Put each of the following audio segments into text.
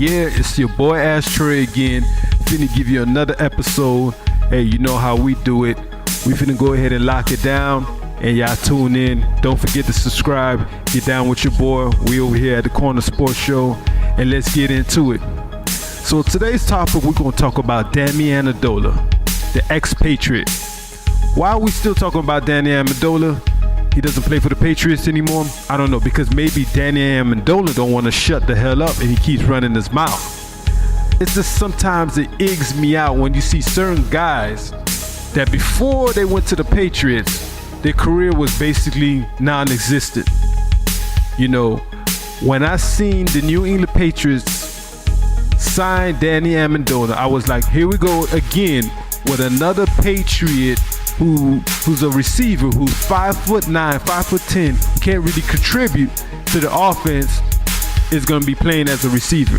Yeah, it's your boy Ashtray again. Finna give you another episode. Hey, you know how we do it. We finna go ahead and lock it down. And y'all tune in. Don't forget to subscribe. Get down with your boy. We over here at the Corner Sports Show. And let's get into it. So today's topic, we're going to talk about Dummy Amendola, the ex-Patriot. Why are we still talking about Dummy Amendola? He doesn't play for the Patriots anymore? I don't know, because maybe Dummy Amendola don't want to shut the hell up and he keeps running his mouth. It's just sometimes it eggs me out when you see certain guys that before they went to the Patriots, their career was basically non-existent. You know, when I seen the New England Patriots sign Dummy Amendola, I was like, here we go again with another Patriot who's a receiver who's 5'9", 5'10", can't really contribute to the offense, is going to be playing as a receiver.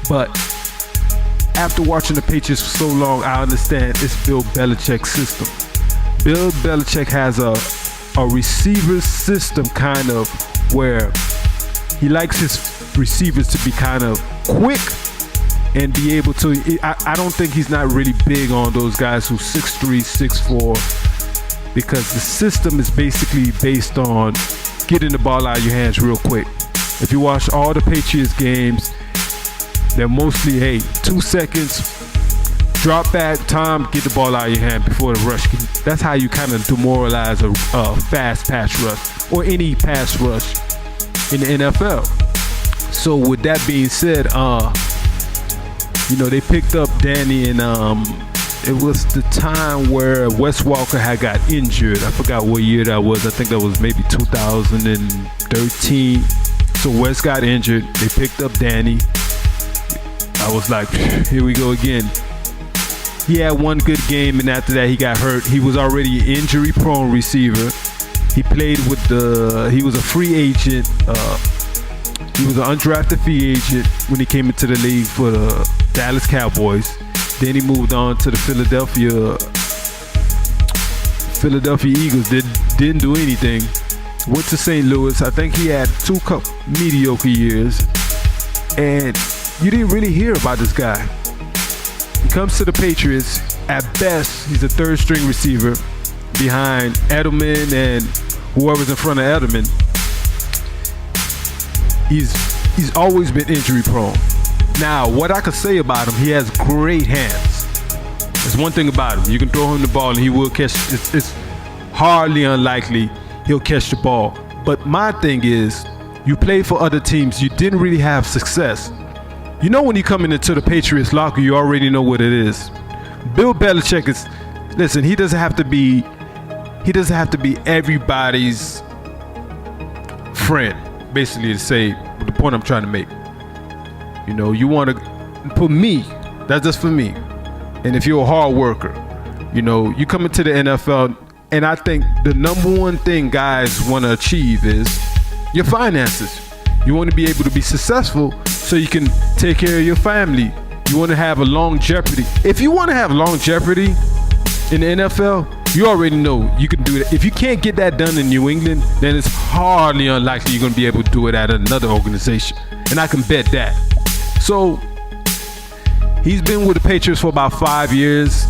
But after watching the Patriots for so long, I understand it's Bill Belicheck's system. Bill Belichick has a receiver system kind of where he likes his receivers to be kind of quick and be able to, I don't think he's not really big on those guys who's 6'3", 6'4", because the system is basically based on getting the ball out of your hands real quick. If you watch all the Patriots games, they're mostly, 2 seconds, drop back, time, get the ball out of your hand before the rush. That's how you kind of demoralize a fast pass rush or any pass rush in the NFL. So with that being said, they picked up Danny, and it was the time where Wes Walker had got injured. I forgot what year that was. I think that was maybe 2013. So Wes got injured. They picked up Danny. I was like, here we go again. He had one good game, and after that he got hurt. He was already an injury-prone receiver. He played with he was a free agent. He was an undrafted free agent when he came into the league for the Dallas Cowboys. Then he moved on to the Philadelphia Eagles. Didn't do anything. Went to St. Louis. I think he had 2 mediocre years. And you didn't really hear about this guy. He comes to the Patriots. At best, he's a third-string receiver behind Edelman and whoever's in front of Edelman. He's always been injury prone. Now, what I could say about him, he has great hands. There's one thing about him. You can throw him the ball and he will catch. It's hardly unlikely he'll catch the ball. But my thing is, you play for other teams. You didn't really have success. You know when you come into the Patriots locker, you already know what it is. Bill Belichick he doesn't have to be everybody's friend, basically, to say the point I'm trying to make. You want to, for me, that's just for me. And if you're a hard worker, you come into the NFL, and I think the number one thing guys want to achieve is your finances. You want to be able to be successful so you can take care of your family. You want to have a longevity. If you want to have longevity in the NFL, you already know you can do it. If you can't get that done in New England, then it's hardly unlikely you're going to be able to do it at another organization. And I can bet that. So he's been with the Patriots for about 5 years,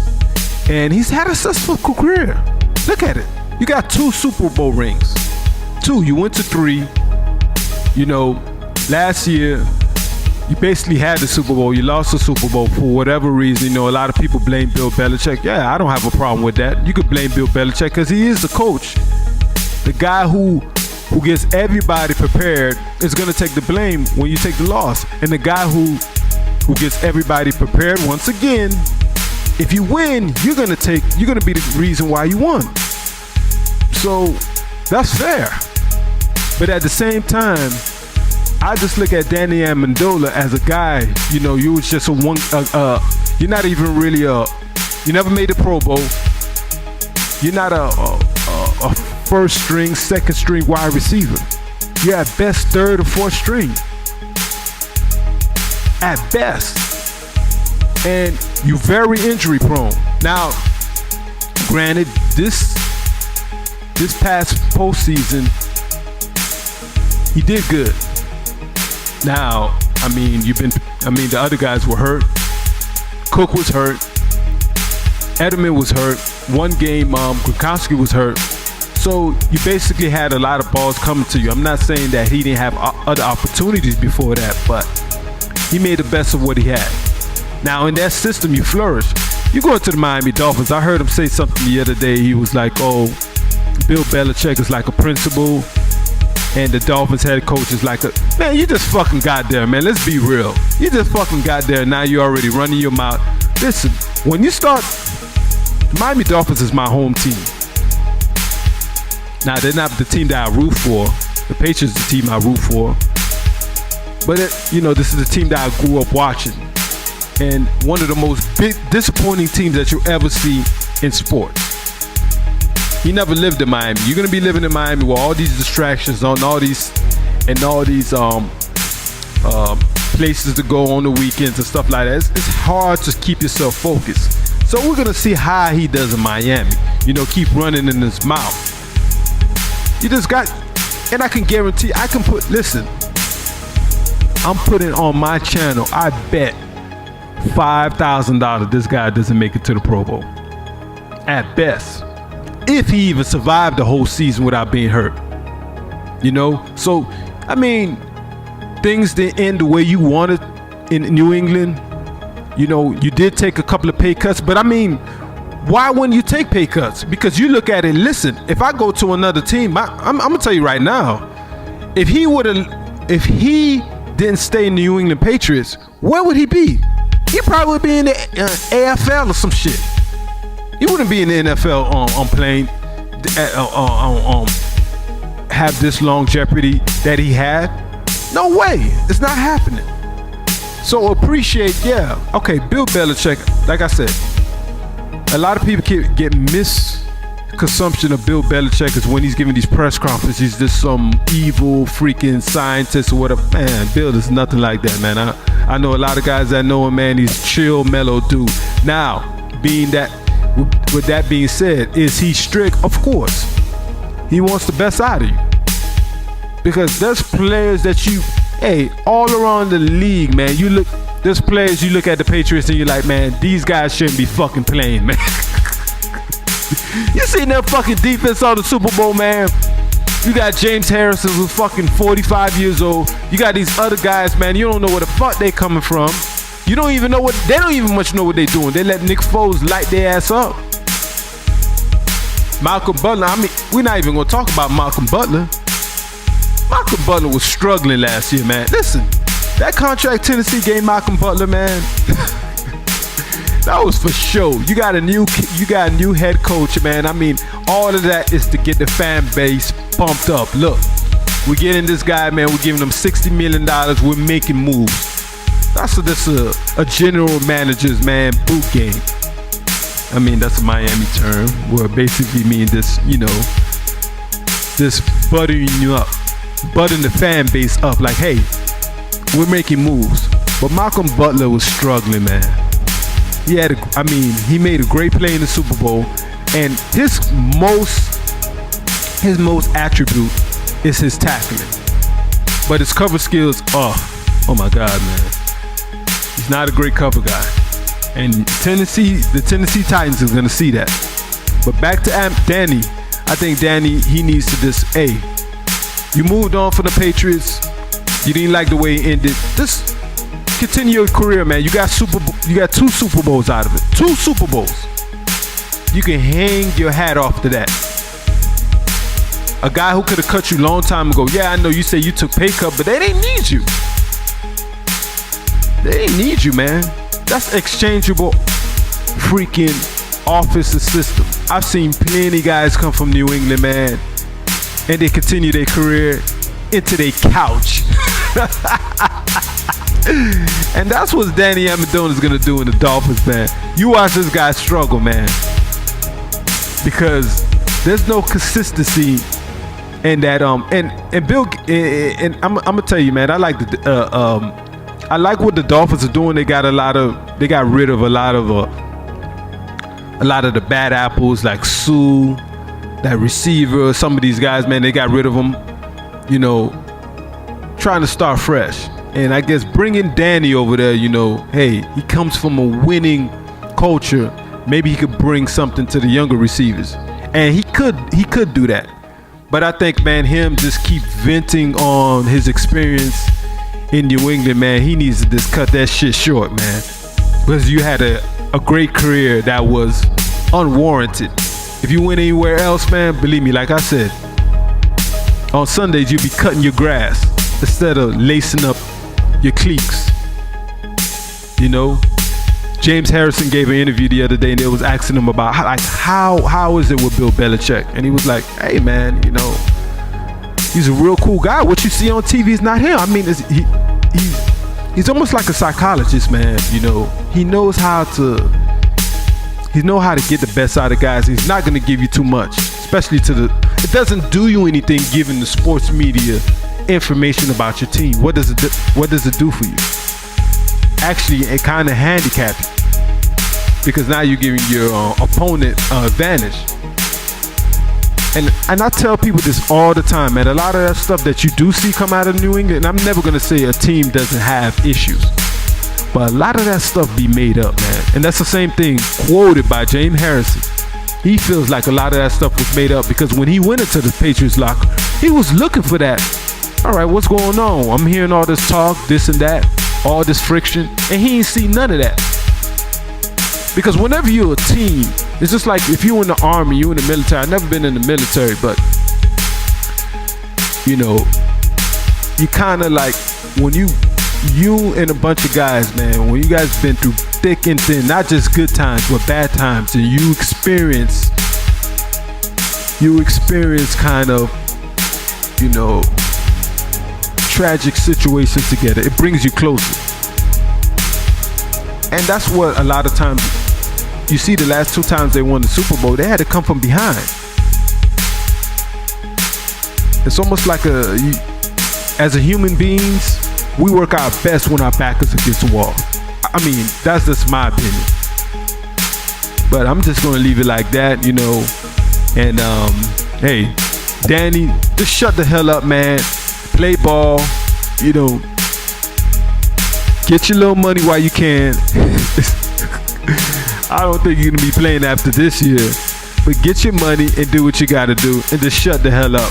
and he's had a successful career. Look at it. You got 2 Super Bowl rings. 2. You went to 3. Last year, you basically had the Super Bowl. You lost the Super Bowl for whatever reason. A lot of people blame Bill Belichick. Yeah, I don't have a problem with that. You could blame Bill Belichick because he is the coach. The guy who gets everybody prepared is going to take the blame when you take the loss. And the guy who gets everybody prepared, once again, if you win, you're going to be the reason why you won. So that's fair. But at the same time, I just look at Dummy Amendola as a guy, you was just you're not even really you never made the Pro Bowl. You're not a first string, second string wide receiver. You're at best 3rd or 4th string. At best. And you're very injury prone. Now, granted, this past postseason, he did good. Now, I mean, the other guys were hurt. Cook was hurt. Edelman was hurt. One game, Gronkowski was hurt. So you basically had a lot of balls coming to you. I'm not saying that he didn't have other opportunities before that, but he made the best of what he had. Now in that system, you flourish. You go into the Miami Dolphins. I heard him say something the other day. He was like, "Oh, Bill Belichick is like a principal, and the Dolphins head coach is like a man." You just fucking got there, man. Let's be real. You just fucking got there. Now you're already running your mouth. Listen, when you start, Miami Dolphins is my home team. Now, they're not the team that I root for. The Patriots is the team I root for. But, this is the team that I grew up watching. And one of the most disappointing teams that you'll ever see in sports. He never lived in Miami. You're going to be living in Miami with all these distractions on all these places to go on the weekends and stuff like that. It's hard to keep yourself focused. So we're going to see how he does in Miami. Keep running in his mouth. You just got, and I can guarantee, listen, I'm putting on my channel, I bet $5,000 this guy doesn't make it to the Pro Bowl. At best. If he even survived the whole season without being hurt. So, I mean, things didn't end the way you wanted in New England. You did take a couple of pay cuts, but I mean, why wouldn't you take pay cuts? Because you look at it, listen, if I go to another team, I'm going to tell you right now, if he didn't stay in the New England Patriots, where would he be? He probably would be in the AFL or some shit. He wouldn't be in the NFL on playing, have this longevity that he had. No way. It's not happening. So appreciate, okay, Bill Belichick, like I said, a lot of people get misconsumption of Bill Belichick is when he's giving these press conferences, he's just some evil freaking scientist or whatever. Man, Bill is nothing like that, man. I know a lot of guys that know him, man. He's chill, mellow dude. Now, with that being said, is he strict? Of course. He wants the best out of you. Because there's players that all around the league, man, there's players you look at the Patriots and you're like, man, these guys shouldn't be fucking playing, man. You seen that fucking defense on the Super Bowl, man. You got James Harrison who's fucking 45 years old. You got these other guys, man, you don't know where the fuck they coming from. You don't even know they don't even much know what they doing. They let Nick Foles light their ass up. Malcolm Butler, I mean, we're not even gonna talk about Malcolm Butler. Malcolm Butler was struggling last year, man. Listen, that contract Tennessee gave Malcolm Butler, man, that was for show. You got a new head coach, man. I mean, all of that is to get the fan base pumped up. Look, we're getting this guy, man. We're giving him $60 million. We're making moves. That's a general manager's, man, boot game. I mean, that's a Miami term where basically mean this, this buttering you up, buttering the fan base up. Like, hey, we're making moves. But Malcolm Butler was struggling, man. He made a great play in the Super Bowl, and his most attribute is his tackling. But his cover skills, oh my God, man. He's not a great cover guy. And the Tennessee Titans is gonna see that. But back to Danny, I think Danny, he needs to just, you moved on from the Patriots. You didn't like the way it ended. Just continue your career, man. You got 2 Super Bowls out of it. 2 Super Bowls. You can hang your hat off to that. A guy who could have cut you a long time ago. Yeah, I know you say you took pay cut, but they didn't need you. They didn't need you, man. That's exchangeable freaking office system. I've seen plenty guys come from New England, man, and they continue their career into their couch. And that's what Danny Amendola is gonna do in the Dolphins, man. You watch this guy struggle, man, because there's no consistency in that. And Bill, and I'm gonna tell you, man, I like what the Dolphins are doing. They got rid of a lot of the bad apples, like Sue, that receiver. Some of these guys, man, they got rid of them. Trying to start fresh. And I guess bringing Danny over there, hey, he comes from a winning culture. Maybe he could bring something to the younger receivers. And he could do that. But I think, man, him just keep venting on his experience in New England, man, he needs to just cut that shit short, man. Because you had a great career that was unwarranted. If you went anywhere else, man, believe me, like I said, on Sundays you'd be cutting your grass instead of lacing up your cleats. James Harrison gave an interview the other day, and they was asking him about how is it with Bill Belichick, and he was like, hey man, he's a real cool guy. What you see on TV is not him. I mean, he's almost like a psychologist, man. He knows how to get the best out of guys. He's not going to give you too much, especially it doesn't do you anything giving the sports media information about your team. What does it do for you? Actually, it kind of handicap you, because now you're giving your opponent advantage. And I tell people this all the time, man. A lot of that stuff that you do see come out of New England, and I'm never going to say a team doesn't have issues, but a lot of that stuff be made up, man. And that's the same thing quoted by James Harrison. He feels like a lot of that stuff was made up because when he went into the Patriots locker, he was looking for that. All right, what's going on? I'm hearing all this talk, this and that, all this friction, and he ain't seen none of that. Because whenever you're a team, it's just like if you're in the army, you're in the military. I've never been in the military, but you kind of like when you and a bunch of guys, man, when you guys been through thick and thin, not just good times but bad times, and you experience kind of tragic situations together, it brings you closer. And that's what a lot of times you see. The last 2 times they won the Super Bowl, they had to come from behind. It's almost like as a human beings, we work our best when our back is against the wall. I mean, that's just my opinion. But I'm just gonna leave it like that, And hey, Danny, just shut the hell up, man. Play ball, get your little money while you can. I don't think you're gonna be playing after this year, but get your money and do what you gotta do, and just shut the hell up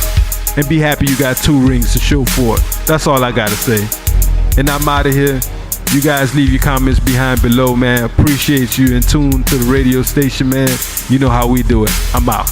and be happy you got 2 rings to show for it. That's all I gotta say. And I'm out of here. You guys leave your comments behind below, man. Appreciate you and tune to the radio station, man. You know how we do it. I'm out.